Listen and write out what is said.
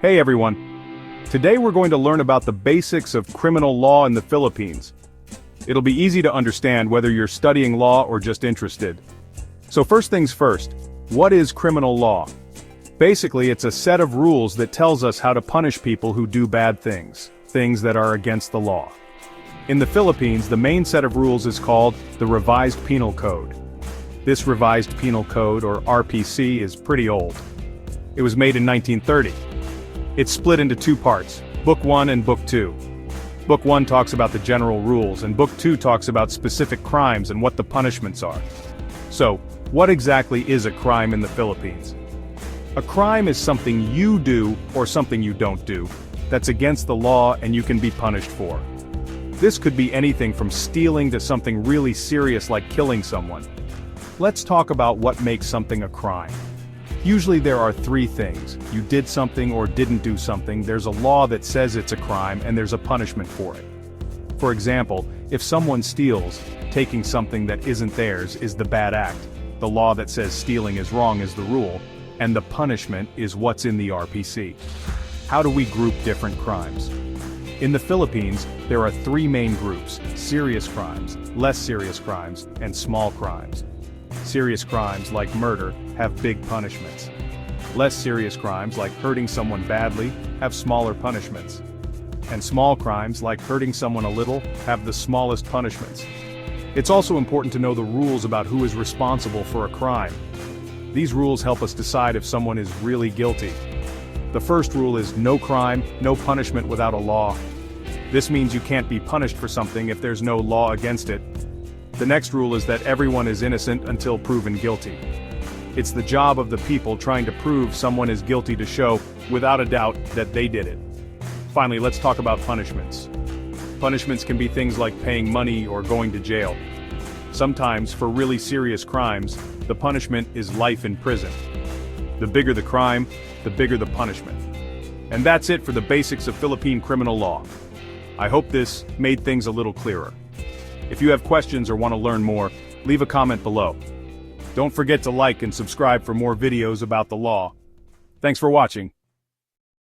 Hey everyone! Today we're going to learn about the basics of criminal law in the Philippines. It'll be easy to understand whether you're studying law or just interested. So first things first, what is criminal law? Basically, it's a set of rules that tells us how to punish people who do bad things that are against the law. In the Philippines, the main set of rules is called the Revised Penal Code. This Revised Penal Code, or RPC, is pretty old. It was made in 1930. It's split into two parts, Book 1 and Book 2. Book 1 talks about the general rules, and Book 2 talks about specific crimes and what the punishments are. So, what exactly is a crime in the Philippines? A crime is something you do or something you don't do that's against the law and you can be punished for. This could be anything from stealing to something really serious like killing someone. Let's talk about what makes something a crime. Usually there are three things. You did something or didn't do something, there's a law that says it's a crime, and there's a punishment for it. For example, if someone steals, taking something that isn't theirs is the bad act. The law that says stealing is wrong is the rule, and the punishment is what's in the RPC. How do we group different crimes? In the Philippines, there are three main groups: serious crimes, less serious crimes, and small crimes. Serious crimes, like murder, have big punishments. Less serious crimes, like hurting someone badly, have smaller punishments. And small crimes, like hurting someone a little, have the smallest punishments. It's also important to know the rules about who is responsible for a crime. These rules help us decide if someone is really guilty. The first rule is no crime, no punishment without a law. This means you can't be punished for something if there's no law against it. The next rule is that everyone is innocent until proven guilty. It's the job of the people trying to prove someone is guilty to show, without a doubt, that they did it. Finally, let's talk about punishments. Punishments can be things like paying money or going to jail. Sometimes, for really serious crimes, the punishment is life in prison. The bigger the crime, the bigger the punishment. And that's it for the basics of Philippine criminal law. I hope this made things a little clearer. If you have questions or want to learn more, leave a comment below. Don't forget to like and subscribe for more videos about the law. Thanks for watching.